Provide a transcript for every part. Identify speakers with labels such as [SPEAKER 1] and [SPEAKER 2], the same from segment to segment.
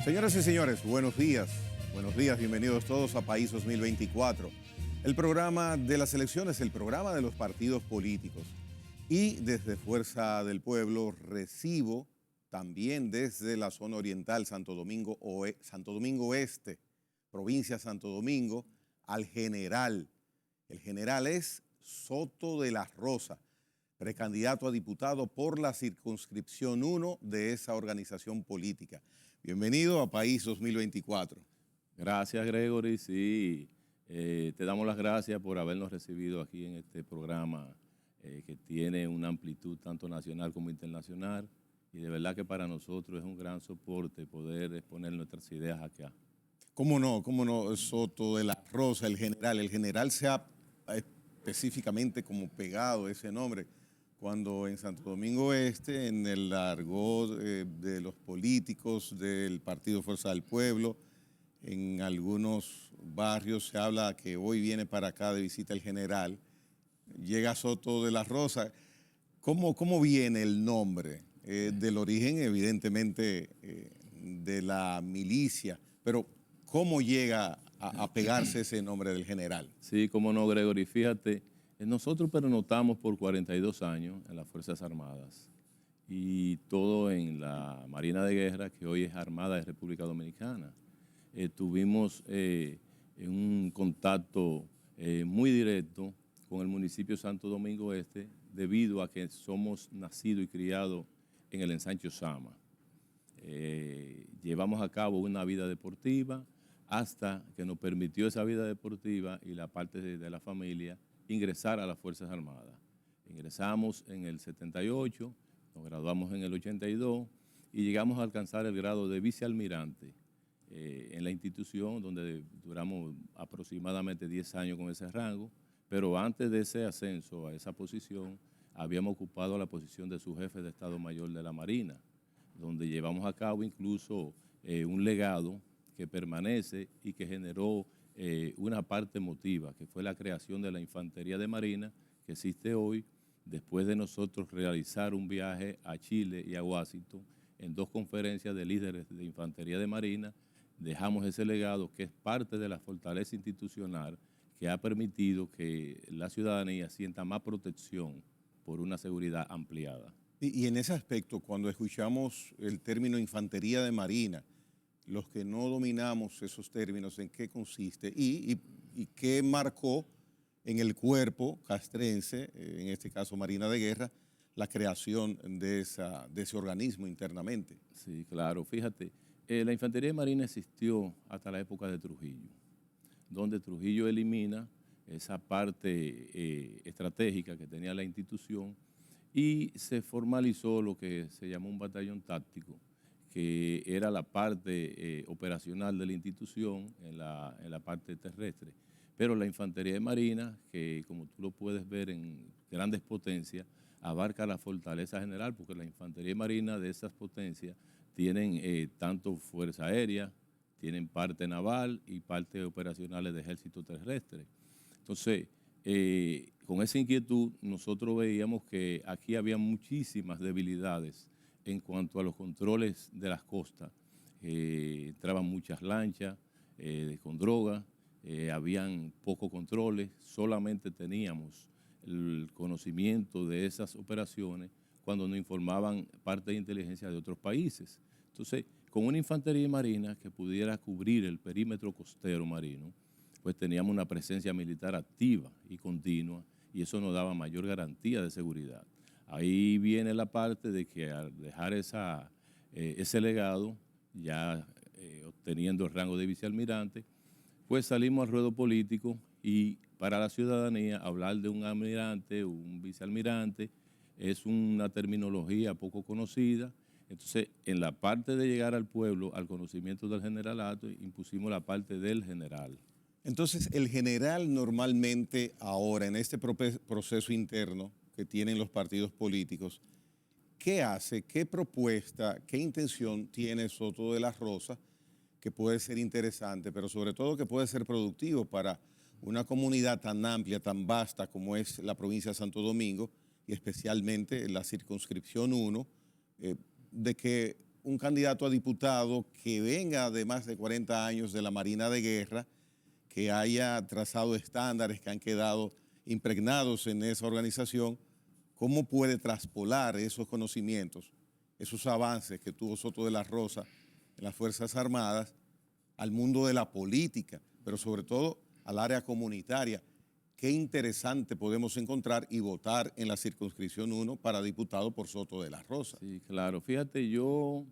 [SPEAKER 1] Señoras y señores, buenos días. Buenos días, bienvenidos todos a País 2024. El programa de las elecciones, el programa de los partidos políticos. Y desde Fuerza del Pueblo recibo también desde la zona oriental, Santo Domingo Oeste, provincia Santo Domingo, al general. El general es Soto de la Rosa, precandidato a diputado por la circunscripción 1 de esa organización política. Bienvenido a País 2024.
[SPEAKER 2] Gracias, Gregory. Sí, te damos las gracias por habernos recibido aquí en este programa que tiene una amplitud tanto nacional como internacional. Y de verdad que para nosotros es un gran soporte poder exponer nuestras ideas acá.
[SPEAKER 1] ¿Cómo no, Soto de la Rosa, el general? El general se ha específicamente como pegado ese nombre, cuando en Santo Domingo Este, en el argot de los políticos del Partido Fuerza del Pueblo, en algunos barrios se habla que hoy viene para acá de visita el general, llega Soto de la Rosa. ¿Cómo viene el nombre? Del origen, evidentemente, de la milicia, pero ¿cómo llega a pegarse ese nombre del general?
[SPEAKER 2] Sí, cómo no, Gregory. Fíjate, nosotros pernotamos por 42 años en las Fuerzas Armadas y todo en la Marina de Guerra, que hoy es Armada de República Dominicana. Tuvimos un contacto muy directo con el municipio de Santo Domingo Este debido a que somos nacidos y criados en el Ensanche Osama. Llevamos a cabo una vida deportiva hasta que nos permitió esa vida deportiva y la parte de la familia ingresar a las Fuerzas Armadas. Ingresamos en el 78, nos graduamos en el 82 y llegamos a alcanzar el grado de vicealmirante en la institución, donde duramos aproximadamente 10 años con ese rango, pero antes de ese ascenso a esa posición habíamos ocupado la posición de subjefe de Estado Mayor de la Marina, donde llevamos a cabo incluso un legado que permanece y que generó una parte emotiva, que fue la creación de la Infantería de Marina, que existe hoy, después de nosotros realizar un viaje a Chile y a Washington en 2 conferencias de líderes de Infantería de Marina. Dejamos ese legado que es parte de la fortaleza institucional que ha permitido que la ciudadanía sienta más protección por una seguridad ampliada.
[SPEAKER 1] Y en ese aspecto, cuando escuchamos el término Infantería de Marina, los que no dominamos esos términos, ¿en qué consiste? ¿Y qué marcó en el cuerpo castrense, en este caso Marina de Guerra, la creación de ese organismo internamente?
[SPEAKER 2] Sí, claro. Fíjate, la Infantería de Marina existió hasta la época de Trujillo, donde Trujillo elimina esa parte estratégica que tenía la institución y se formalizó lo que se llamó un batallón táctico, que era la parte operacional de la institución en la parte terrestre. Pero la Infantería de Marina, que como tú lo puedes ver en grandes potencias, abarca la fortaleza general, porque la Infantería de Marina de esas potencias tienen tanto fuerza aérea, tienen parte naval y parte operacionales de ejército terrestre. Entonces, con esa inquietud, nosotros veíamos que aquí había muchísimas debilidades en cuanto a los controles de las costas. Entraban muchas lanchas con droga, habían pocos controles, solamente teníamos el conocimiento de esas operaciones cuando nos informaban parte de inteligencia de otros países. Entonces, con una infantería marina que pudiera cubrir el perímetro costero marino, pues teníamos una presencia militar activa y continua y eso nos daba mayor garantía de seguridad. Ahí viene la parte de que al dejar ese legado, ya obteniendo el rango de vicealmirante, pues salimos al ruedo político y para la ciudadanía hablar de un almirante, un vicealmirante, es una terminología poco conocida. Entonces, en la parte de llegar al pueblo, al conocimiento del generalato, impusimos la parte del general.
[SPEAKER 1] Entonces, el general normalmente ahora, en este proceso interno que tienen los partidos políticos, ¿qué hace, qué propuesta, qué intención tiene Soto de la Rosa que puede ser interesante, pero sobre todo que puede ser productivo para una comunidad tan amplia, tan vasta como es la provincia de Santo Domingo y especialmente la circunscripción 1, de que un candidato a diputado que venga de más de 40 años de la Marina de Guerra, que haya trazado estándares que han quedado impregnados en esa organización, ¿cómo puede traspolar esos conocimientos, esos avances que tuvo Soto de la Rosa en las Fuerzas Armadas al mundo de la política, pero sobre todo al área comunitaria? Qué interesante podemos encontrar y votar en la circunscripción 1 para diputado por Soto de la Rosa.
[SPEAKER 2] Sí, claro. Fíjate, yo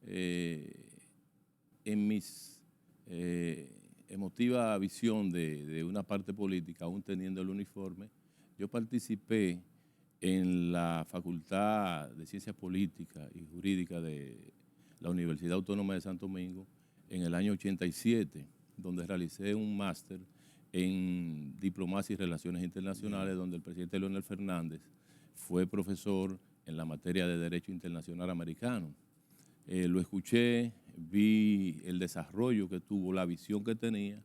[SPEAKER 2] en mis emotiva visión de una parte política, aún teniendo el uniforme, yo participé en la Facultad de Ciencias Políticas y Jurídicas de la Universidad Autónoma de Santo Domingo en el año 87, donde realicé un máster en Diplomacia y Relaciones Internacionales, donde el presidente Leonel Fernández fue profesor en la materia de Derecho Internacional Americano. Lo escuché, vi el desarrollo que tuvo, la visión que tenía,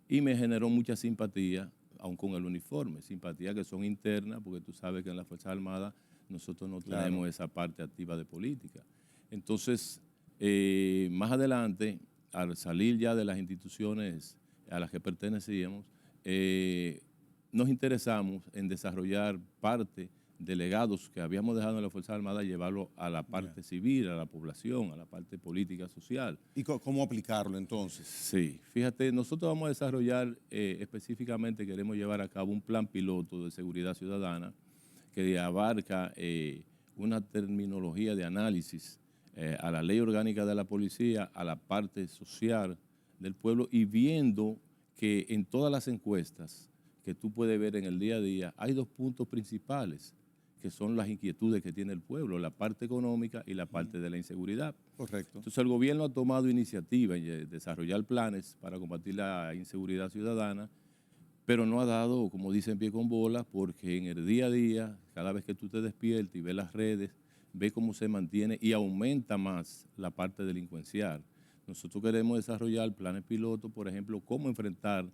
[SPEAKER 2] y me generó mucha simpatía, aun con el uniforme, simpatía que son internas, porque tú sabes que en las Fuerzas Armadas nosotros no tenemos esa parte activa de política. Entonces, más adelante, al salir ya de las instituciones a las que pertenecíamos, nos interesamos en desarrollar parte de legados que habíamos dejado en las Fuerzas Armadas, llevarlo a la parte civil, a la población, a la parte política, social.
[SPEAKER 1] ¿Y cómo aplicarlo entonces?
[SPEAKER 2] Sí, fíjate, nosotros vamos a desarrollar, específicamente queremos llevar a cabo un plan piloto de seguridad ciudadana que abarca una terminología de análisis a la ley orgánica de la policía, a la parte social del pueblo, y viendo que en todas las encuestas que tú puedes ver en el día a día hay dos puntos principales, que son las inquietudes que tiene el pueblo, la parte económica y la parte de la inseguridad.
[SPEAKER 1] Correcto.
[SPEAKER 2] Entonces el gobierno ha tomado iniciativa en desarrollar planes para combatir la inseguridad ciudadana, pero no ha dado, como dicen, pie con bola, porque en el día a día, cada vez que tú te despiertas y ves las redes, ves cómo se mantiene y aumenta más la parte delincuencial. Nosotros queremos desarrollar planes pilotos, por ejemplo, cómo enfrentar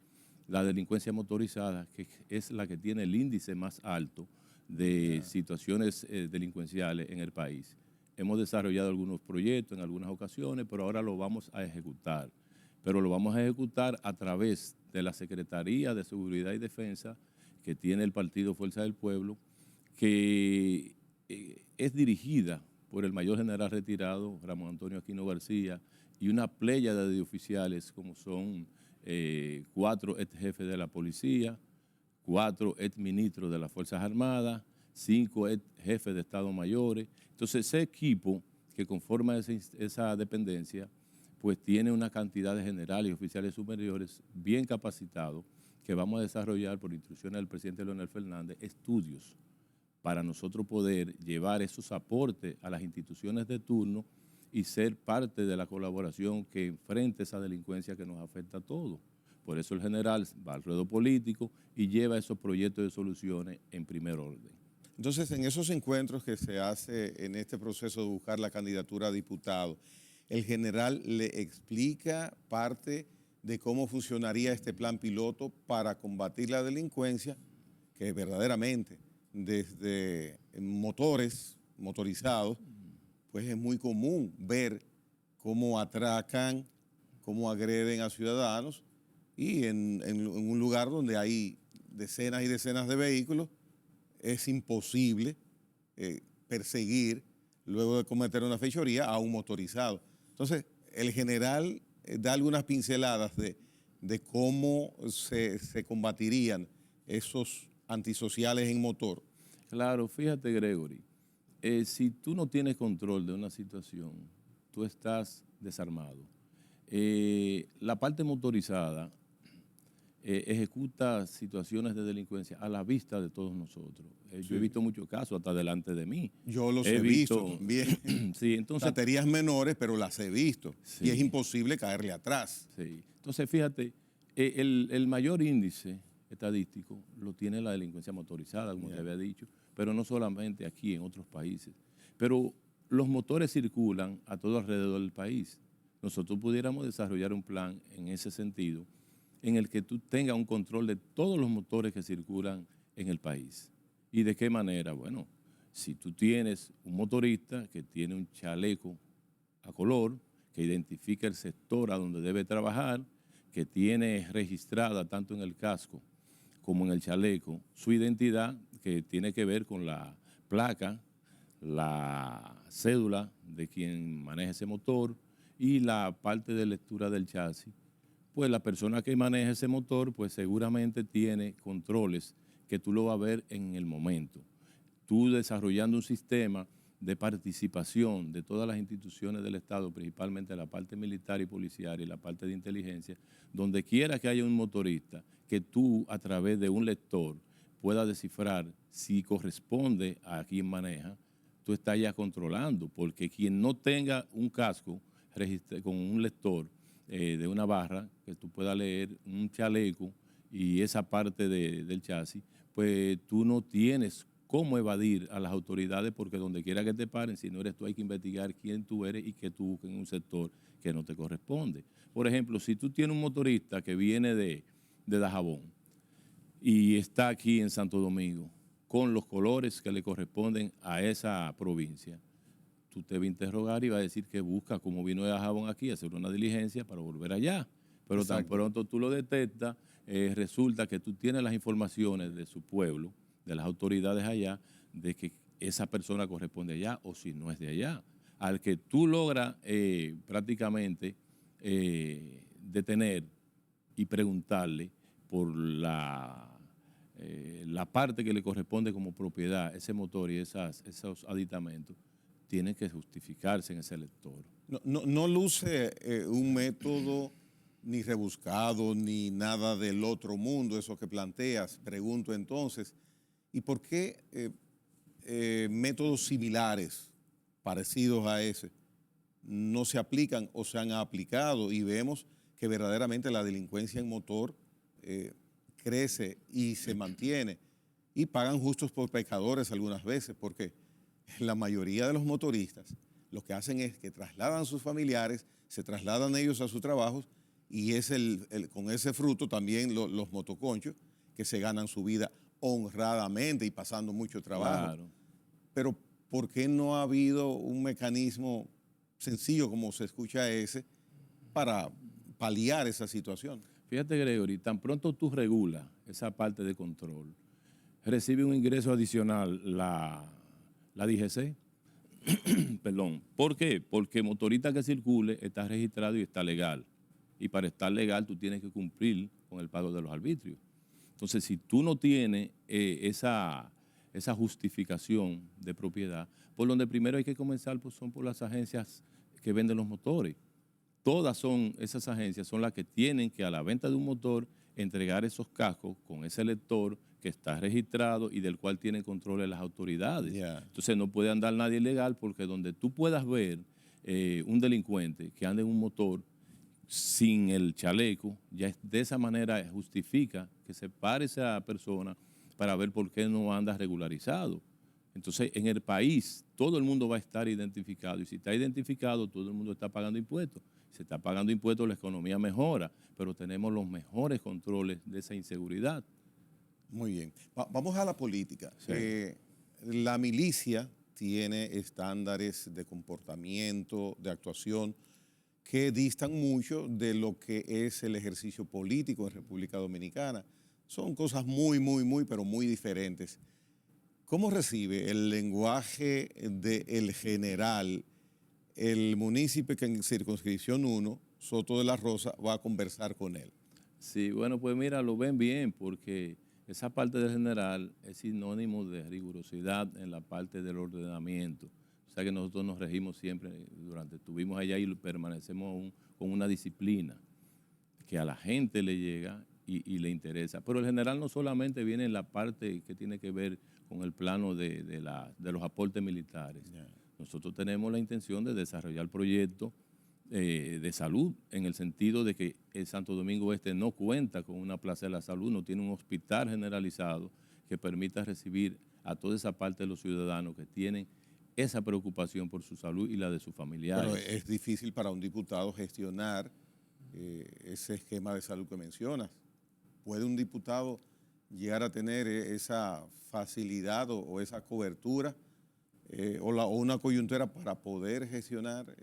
[SPEAKER 2] la delincuencia motorizada, que es la que tiene el índice más alto de situaciones delincuenciales en el país. Hemos desarrollado algunos proyectos en algunas ocasiones, pero ahora lo vamos a ejecutar. Pero lo vamos a ejecutar a través de la Secretaría de Seguridad y Defensa que tiene el Partido Fuerza del Pueblo, que es dirigida por el mayor general retirado, Ramón Antonio Aquino García, y una pléyada de oficiales como son 4 ex jefes de la policía, 4 ex ministros de las Fuerzas Armadas, 5 ex jefes de Estado Mayores. Entonces, ese equipo que conforma esa dependencia, pues tiene una cantidad de generales y oficiales superiores bien capacitados que vamos a desarrollar por instrucciones del presidente Leonel Fernández estudios para nosotros poder llevar esos aportes a las instituciones de turno y ser parte de la colaboración que enfrente esa delincuencia que nos afecta a todos. Por eso el general va al ruedo político y lleva esos proyectos de soluciones en primer orden.
[SPEAKER 1] Entonces, en esos encuentros que se hace en este proceso de buscar la candidatura a diputado, el general le explica parte de cómo funcionaría este plan piloto para combatir la delincuencia, que verdaderamente desde motores motorizados, pues es muy común ver cómo atracan, cómo agreden a ciudadanos, y en un lugar donde hay decenas y decenas de vehículos, es imposible perseguir, luego de cometer una fechoría, a un motorizado. Entonces, el general da algunas pinceladas de cómo se combatirían esos antisociales en motor.
[SPEAKER 2] Claro, fíjate, Gregory, si tú no tienes control de una situación, tú estás desarmado. La parte motorizada ejecuta situaciones de delincuencia a la vista de todos nosotros. Yo he visto muchos casos hasta delante de mí.
[SPEAKER 1] Yo los he visto también.
[SPEAKER 2] Sí, entonces,
[SPEAKER 1] baterías menores, pero las he visto.
[SPEAKER 2] Sí.
[SPEAKER 1] Y es imposible caerle atrás.
[SPEAKER 2] Sí. Entonces, fíjate, el mayor índice estadístico lo tiene la delincuencia motorizada, como te había dicho, pero no solamente aquí, en otros países. Pero los motores circulan a todo alrededor del país. Nosotros pudiéramos desarrollar un plan en ese sentido, en el que tú tengas un control de todos los motores que circulan en el país. ¿Y de qué manera? Bueno, si tú tienes un motorista que tiene un chaleco a color, que identifica el sector a donde debe trabajar, que tiene registrada tanto en el casco como en el chaleco su identidad, que tiene que ver con la placa, la cédula de quien maneja ese motor y la parte de lectura del chasis. Pues la persona que maneja ese motor, pues seguramente tiene controles que tú lo vas a ver en el momento. Tú desarrollando un sistema de participación de todas las instituciones del Estado, principalmente la parte militar y policial y la parte de inteligencia, donde quiera que haya un motorista, que tú a través de un lector puedas descifrar si corresponde a quien maneja, tú estás ya controlando, porque quien no tenga un casco con un lector de una barra, que tú puedas leer un chaleco y esa parte del chasis, pues tú no tienes cómo evadir a las autoridades, porque donde quiera que te paren, si no eres tú, hay que investigar quién tú eres y que tú busques en un sector que no te corresponde. Por ejemplo, si tú tienes un motorista que viene de Dajabón y está aquí en Santo Domingo con los colores que le corresponden a esa provincia, tú te vas a interrogar y vas a decir que busca, como vino de Dajabón aquí, hacer una diligencia para volver allá. Pero tan pronto tú lo detectas, resulta que tú tienes las informaciones de su pueblo, de las autoridades allá, de que esa persona corresponde allá o si no es de allá. Al que tú logras prácticamente detener y preguntarle por la parte que le corresponde como propiedad, ese motor y esos aditamentos, tienen que justificarse en ese lector.
[SPEAKER 1] No luce un método ni rebuscado ni nada del otro mundo, eso que planteas. Pregunto entonces, ¿y por qué métodos similares, parecidos a ese, no se aplican o se han aplicado? Y vemos que verdaderamente la delincuencia en motor crece y se mantiene. Y pagan justos por pecadores algunas veces, porque la mayoría de los motoristas lo que hacen es que trasladan a sus familiares, se trasladan ellos a sus trabajos y es con ese fruto también los motoconchos que se ganan su vida honradamente y pasando mucho trabajo.
[SPEAKER 2] Claro.
[SPEAKER 1] Pero ¿por qué no ha habido un mecanismo sencillo como se escucha ese para paliar esa situación?
[SPEAKER 2] Fíjate, Gregory, tan pronto tú regulas esa parte de control, recibe un ingreso adicional la DGC. Perdón. ¿Por qué? Porque motorista que circule está registrado y está legal. Y para estar legal tú tienes que cumplir con el pago de los arbitrios. Entonces, si tú no tienes esa justificación de propiedad, por donde primero hay que comenzar pues, son por las agencias que venden los motores. Todas esas agencias son las que tienen que a la venta de un motor entregar esos cascos con ese lector que está registrado y del cual tienen control de las autoridades.
[SPEAKER 1] Yeah.
[SPEAKER 2] Entonces no puede andar nadie ilegal, porque donde tú puedas ver un delincuente que anda en un motor sin el chaleco, ya de esa manera justifica que se pare esa persona para ver por qué no anda regularizado. Entonces, en el país, todo el mundo va a estar identificado. Y si está identificado, todo el mundo está pagando impuestos. Si está pagando impuestos, la economía mejora, pero tenemos los mejores controles de esa inseguridad.
[SPEAKER 1] Muy bien. Vamos a la política.
[SPEAKER 2] Sí.
[SPEAKER 1] La milicia tiene estándares de comportamiento, de actuación, que distan mucho de lo que es el ejercicio político en República Dominicana. Son cosas pero muy diferentes. ¿Cómo recibe el lenguaje del general el municipio que en circunscripción 1, Soto de la Rosa, va a conversar con él?
[SPEAKER 2] Sí, bueno, pues mira, lo ven bien, porque esa parte del general es sinónimo de rigurosidad en la parte del ordenamiento. O sea que nosotros nos regimos siempre, estuvimos allá y permanecemos con una disciplina que a la gente le llega y le interesa. Pero el general no solamente viene en la parte que tiene que ver con el plano de los aportes militares. Yeah. Nosotros tenemos la intención de desarrollar proyectos de salud, en el sentido de que el Santo Domingo Este no cuenta con una plaza de la salud, no tiene un hospital generalizado que permita recibir a toda esa parte de los ciudadanos que tienen esa preocupación por su salud y la de sus familiares.
[SPEAKER 1] Pero es difícil para un diputado gestionar ese esquema de salud que mencionas. ¿Puede un diputado llegar a tener esa facilidad o esa cobertura o una coyuntura para poder gestionar?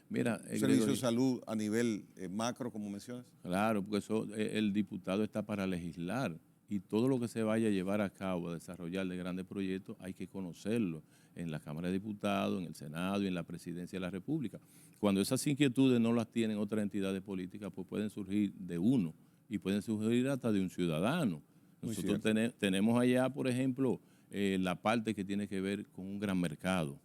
[SPEAKER 2] Mira,
[SPEAKER 1] servicio
[SPEAKER 2] Gregory,
[SPEAKER 1] de salud a nivel macro, como mencionas.
[SPEAKER 2] claro, porque el diputado está para legislar y todo lo que se vaya a llevar a cabo, a desarrollar de grandes proyectos, hay que conocerlo en la Cámara de Diputados, en el Senado y en la Presidencia de la República. Cuando esas inquietudes no las tienen otras entidades políticas, pues pueden surgir de uno y pueden surgir hasta de un ciudadano.
[SPEAKER 1] Muy
[SPEAKER 2] Nosotros
[SPEAKER 1] cierto.
[SPEAKER 2] tenemos allá, por ejemplo, la parte que tiene que ver con un gran mercado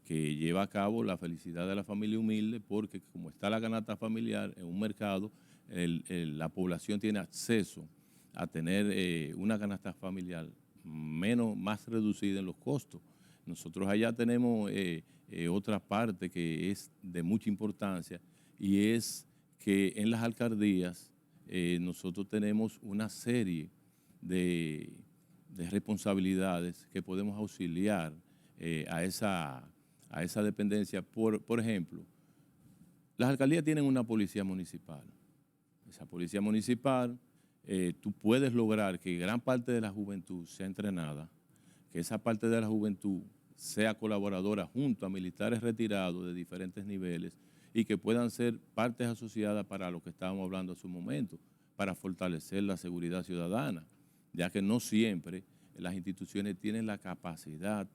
[SPEAKER 2] que lleva a cabo la felicidad de la familia humilde, porque como está la canasta familiar en un mercado, la población tiene acceso a tener una canasta familiar más reducida en los costos. Nosotros allá tenemos otra parte que es de mucha importancia y es que en las alcaldías nosotros tenemos una serie de, de responsabilidades que podemos auxiliar a esa dependencia. Por ejemplo, las alcaldías tienen una policía municipal. Esa policía municipal, tú puedes lograr que gran parte de la juventud sea entrenada, que esa parte de la juventud sea colaboradora junto a militares retirados de diferentes niveles y que puedan ser partes asociadas para lo que estábamos hablando hace un momento, para fortalecer la seguridad ciudadana, ya que no siempre las instituciones tienen la capacidad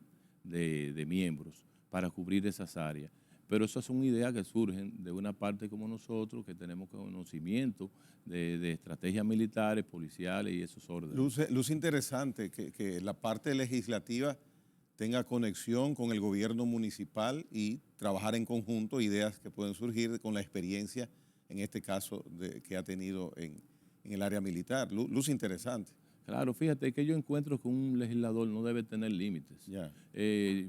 [SPEAKER 2] de miembros para cubrir esas áreas. Pero esas son ideas que surgen de una parte como nosotros, que tenemos conocimiento de estrategias militares, policiales y esos órdenes.
[SPEAKER 1] Luce interesante que la parte legislativa tenga conexión con el gobierno municipal y trabajar en conjunto, ideas que pueden surgir con la experiencia, en este caso, que ha tenido en el área militar. Luce interesante.
[SPEAKER 2] Claro, fíjate que yo encuentro que un legislador no debe tener límites.
[SPEAKER 1] Ya.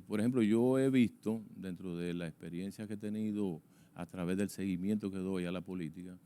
[SPEAKER 2] Por ejemplo, yo he visto, dentro de la experiencia que he tenido a través del seguimiento que doy a la política,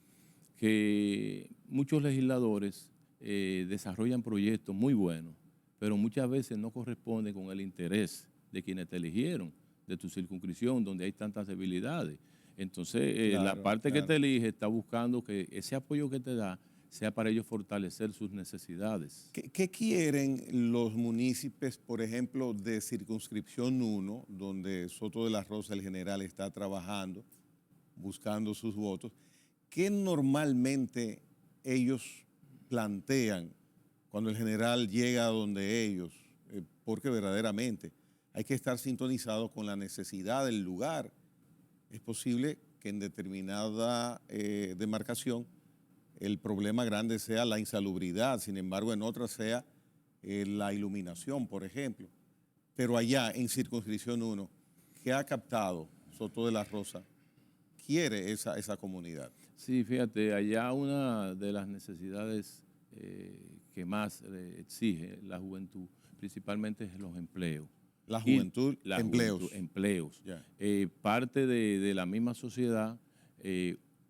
[SPEAKER 2] que muchos legisladores desarrollan proyectos muy buenos, pero muchas veces no corresponden con el interés de quienes te eligieron, de tu circunscripción, donde hay tantas debilidades. Entonces, la
[SPEAKER 1] Claro,
[SPEAKER 2] parte que
[SPEAKER 1] claro.
[SPEAKER 2] te elige está buscando que ese apoyo que te da sea para ellos fortalecer sus necesidades.
[SPEAKER 1] ¿Qué quieren los municipios, por ejemplo, de circunscripción 1, donde Soto de la Rosa, el general, está trabajando, buscando sus votos? ¿Qué normalmente ellos plantean cuando el general llega a donde ellos? Porque verdaderamente hay que estar sintonizado con la necesidad del lugar. Es posible que en determinada demarcación el problema grande sea la insalubridad, sin embargo en otras sea la iluminación, por ejemplo. Pero allá en circunscripción 1, ¿qué ha captado Soto de la Rosa? Quiere esa comunidad.
[SPEAKER 2] Sí, fíjate, allá una de las necesidades que más exige la juventud, principalmente es los empleos.
[SPEAKER 1] La
[SPEAKER 2] Y
[SPEAKER 1] juventud,
[SPEAKER 2] la
[SPEAKER 1] empleos.
[SPEAKER 2] juventud, empleos.
[SPEAKER 1] Ya.
[SPEAKER 2] Parte de la misma sociedad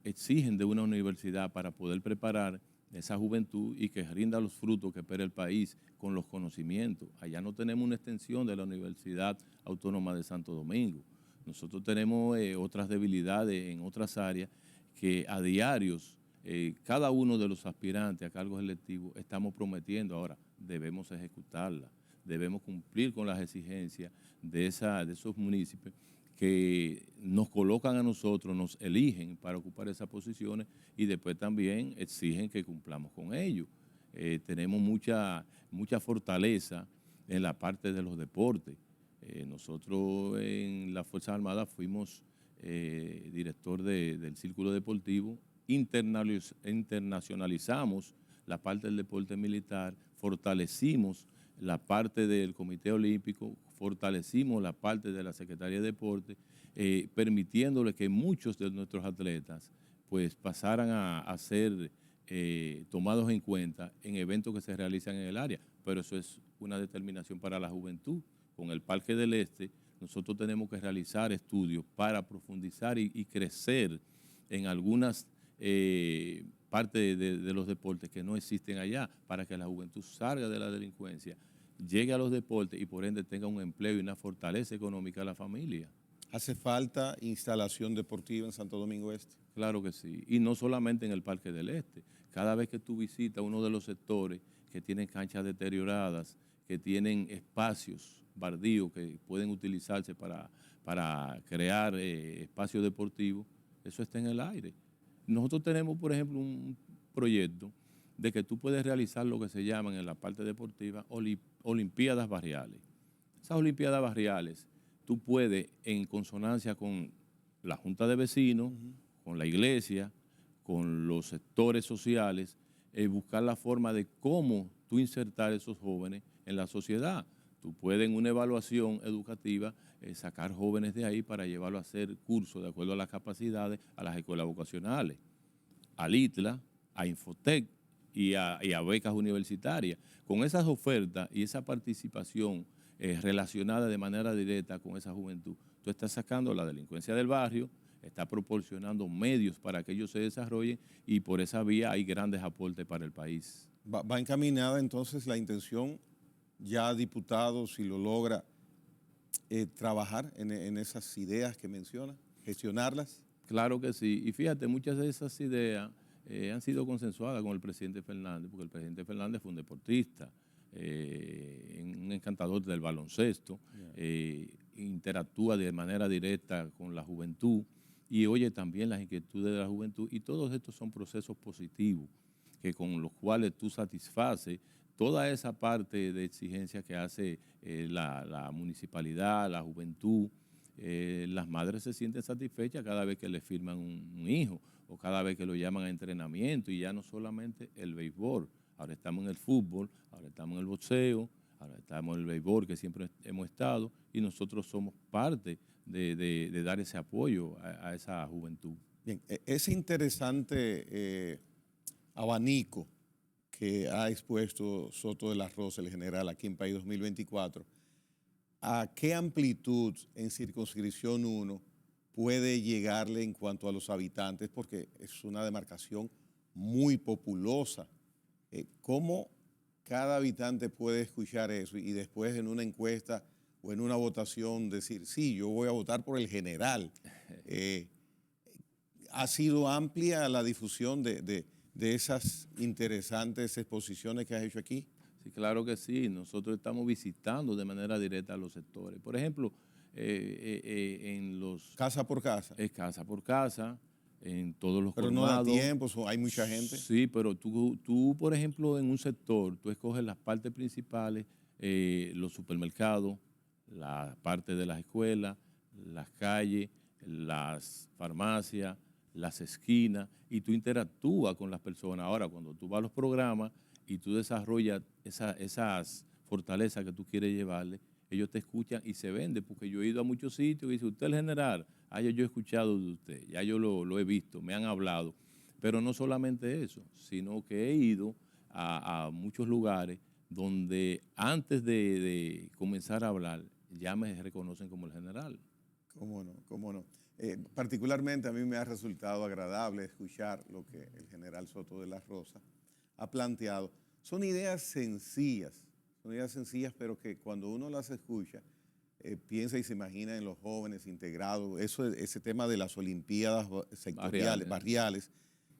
[SPEAKER 2] exigen de una universidad para poder preparar esa juventud y que rinda los frutos que espera el país con los conocimientos. Allá no tenemos una extensión de la Universidad Autónoma de Santo Domingo. Nosotros tenemos otras debilidades en otras áreas que a diarios cada uno de los aspirantes a cargos electivos estamos prometiendo. Ahora, debemos ejecutarla, debemos cumplir con las exigencias de esos municipios que nos colocan a nosotros, nos eligen para ocupar esas posiciones y después también exigen que cumplamos con ellos. Tenemos mucha fortaleza en la parte de los deportes. Nosotros en las Fuerzas Armadas fuimos director del Círculo Deportivo, internacionalizamos la parte del deporte militar, fortalecimos la parte del Comité Olímpico, fortalecimos la parte de la Secretaría de Deporte, permitiéndole que muchos de nuestros atletas pues pasaran a ser tomados en cuenta en eventos que se realizan en el área. Pero eso es una determinación para la juventud. Con el Parque del Este nosotros tenemos que realizar estudios para profundizar y crecer en algunas partes de los deportes que no existen allá, para que la juventud salga de la delincuencia, llegue a los deportes y por ende tenga un empleo y una fortaleza económica a la familia.
[SPEAKER 1] ¿Hace falta instalación deportiva en Santo Domingo Este?
[SPEAKER 2] Claro que sí, y no solamente en el Parque del Este. Cada vez que tú visitas uno de los sectores que tienen canchas deterioradas, que tienen espacios bardíos que pueden utilizarse para crear espacios deportivos, eso está en el aire. Nosotros tenemos, por ejemplo, un proyecto de que tú puedes realizar lo que se llaman en la parte deportiva olimpiadas barriales. Esas olimpiadas barriales, tú puedes, en consonancia con la Junta de Vecinos, con la iglesia, con los sectores sociales, buscar la forma de cómo tú insertar a esos jóvenes en la sociedad. Tú puedes en una evaluación educativa sacar jóvenes de ahí para llevarlos a hacer cursos de acuerdo a las capacidades a las escuelas vocacionales, al ITLA, a Infotec y a becas universitarias. Con esas ofertas y esa participación relacionada de manera directa con esa juventud, tú estás sacando la delincuencia del barrio, está proporcionando medios para que ellos se desarrollen y por esa vía hay grandes aportes para el país.
[SPEAKER 1] Va encaminada entonces la intención, ya diputado, si lo logra, trabajar en esas ideas que menciona, gestionarlas.
[SPEAKER 2] Claro que sí. Y fíjate, muchas de esas ideas han sido consensuadas con el presidente Fernández, porque el presidente Fernández fue un deportista, un encantador del baloncesto, interactúa de manera directa con la juventud y oye también las inquietudes de la juventud. Y todos estos son procesos positivos con los cuales tú satisfaces toda esa parte de exigencia que hace la municipalidad, la juventud. Las madres se sienten satisfechas cada vez que le firman un hijo o cada vez que lo llaman a entrenamiento, y ya no solamente el béisbol, ahora estamos en el fútbol, ahora estamos en el boxeo, ahora estamos en el béisbol que siempre hemos estado, y nosotros somos parte de dar ese apoyo a esa juventud.
[SPEAKER 1] Bien, ese interesante abanico que ha expuesto Soto de la Rosa, el general, aquí en País 2024, ¿a qué amplitud en circunscripción 1 puede llegarle en cuanto a los habitantes? Porque es una demarcación muy populosa. ¿Cómo cada habitante puede escuchar eso y después en una encuesta o en una votación decir, sí, yo voy a votar por el general? ¿Ha sido amplia la difusión de esas interesantes exposiciones que has hecho aquí?
[SPEAKER 2] Sí, claro que sí. Nosotros estamos visitando de manera directa a los sectores. Por ejemplo, en los...
[SPEAKER 1] Casa por casa.
[SPEAKER 2] Es casa por casa, en todos los
[SPEAKER 1] pero
[SPEAKER 2] colmados.
[SPEAKER 1] No da tiempo, hay mucha gente.
[SPEAKER 2] Sí, pero tú, por ejemplo, en un sector, tú escoges las partes principales, los supermercados, la parte de las escuelas, las calles, las farmacias, las esquinas, y tú interactúas con las personas. Ahora, cuando tú vas a los programas y tú desarrollas esas fortalezas que tú quieres llevarle, ellos te escuchan y se venden, porque yo he ido a muchos sitios y dice, usted es el general, ya yo he escuchado de usted, ya yo lo he visto, me han hablado. Pero no solamente eso, sino que he ido a muchos lugares donde antes de comenzar a hablar, ya me reconocen como el general.
[SPEAKER 1] ¿Cómo no? ¿Cómo no? Particularmente a mí me ha resultado agradable escuchar lo que el general Soto de la Rosa ha planteado. Son ideas sencillas, pero que cuando uno las escucha, piensa y se imagina en los jóvenes integrados, ese tema de las olimpiadas sectoriales, barriales,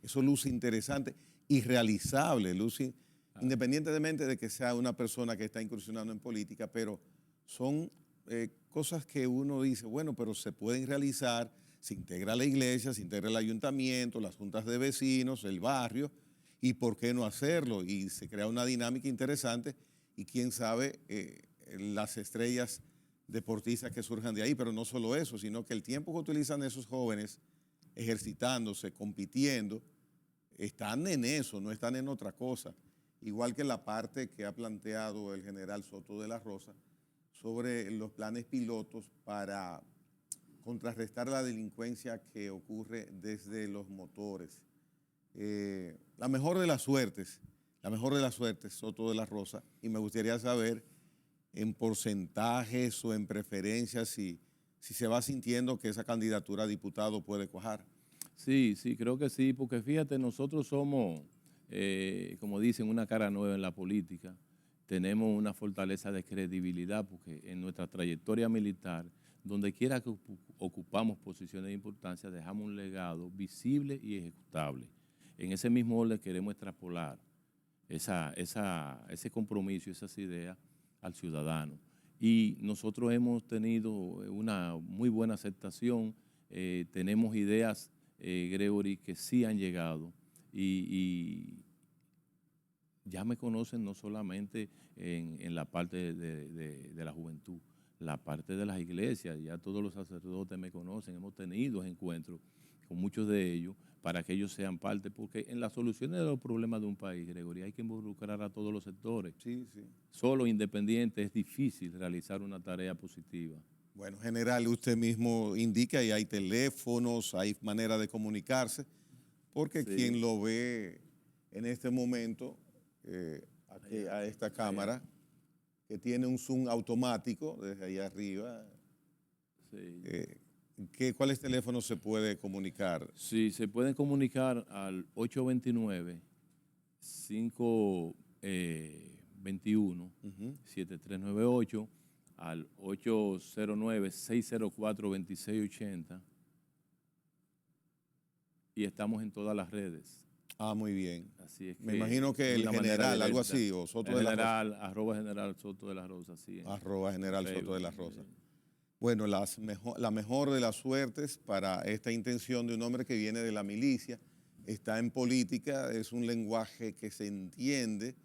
[SPEAKER 1] eso luce interesante y realizable, independientemente de que sea una persona que está incursionando en política, pero son cosas que uno dice, bueno, pero se pueden realizar, se integra la iglesia, se integra el ayuntamiento, las juntas de vecinos, el barrio, y por qué no hacerlo, y se crea una dinámica interesante, y quién sabe las estrellas deportistas que surjan de ahí, pero no solo eso, sino que el tiempo que utilizan esos jóvenes ejercitándose, compitiendo, están en eso, no están en otra cosa. Igual que la parte que ha planteado el general Soto de la Rosa sobre los planes pilotos para contrarrestar la delincuencia que ocurre desde los motores. La mejor de las suertes, Soto de la Rosa, y me gustaría saber en porcentajes o en preferencias si se va sintiendo que esa candidatura a diputado puede cuajar.
[SPEAKER 2] Sí, creo que sí, porque fíjate, nosotros somos, como dicen, una cara nueva en la política. Tenemos una fortaleza de credibilidad, porque en nuestra trayectoria militar, donde quiera que ocupamos posiciones de importancia, dejamos un legado visible y ejecutable. En ese mismo orden queremos extrapolar ese compromiso y esas ideas al ciudadano. y nosotros hemos tenido una muy buena aceptación. Tenemos ideas, Gregory, que sí han llegado y ya me conocen no solamente en la parte de la juventud, la parte de las iglesias, ya todos los sacerdotes me conocen, hemos tenido encuentros con muchos de ellos para que ellos sean parte, porque en las soluciones de los problemas de un país, Gregory, hay que involucrar a todos los sectores.
[SPEAKER 1] Sí, sí.
[SPEAKER 2] Solo independiente es difícil realizar una tarea positiva.
[SPEAKER 1] Bueno, general, usted mismo indica y hay teléfonos, hay manera de comunicarse, porque
[SPEAKER 2] Sí.
[SPEAKER 1] quien lo ve en este momento, a esta cámara, que tiene un zoom automático desde allá arriba,
[SPEAKER 2] Sí.
[SPEAKER 1] ¿cuáles teléfonos se puede comunicar?
[SPEAKER 2] Sí, se pueden comunicar al 829-521-7398, al 809-604-2680 y estamos en todas las redes.
[SPEAKER 1] Ah, muy bien.
[SPEAKER 2] Así es que
[SPEAKER 1] me imagino que el general, algo así, o Soto de la Rosa.
[SPEAKER 2] Arroba general Soto de la Rosa, sí.
[SPEAKER 1] Arroba general Soto de la Rosa. Bueno, la mejor de las suertes para esta intención de un hombre que viene de la milicia, está en política, es un lenguaje que se entiende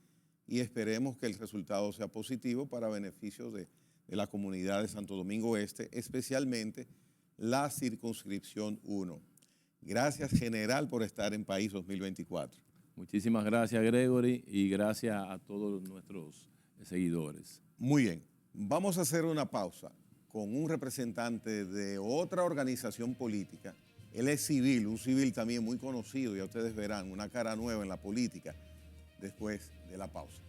[SPEAKER 1] y esperemos que el resultado sea positivo para beneficio de la comunidad de Santo Domingo Este, especialmente la circunscripción 1. Gracias, general, por estar en País 2024.
[SPEAKER 2] Muchísimas gracias, Gregory, y gracias a todos nuestros seguidores.
[SPEAKER 1] Muy bien, vamos a hacer una pausa con un representante de otra organización política. Él es civil, un civil también muy conocido, ya ustedes verán, una cara nueva en la política después de la pausa.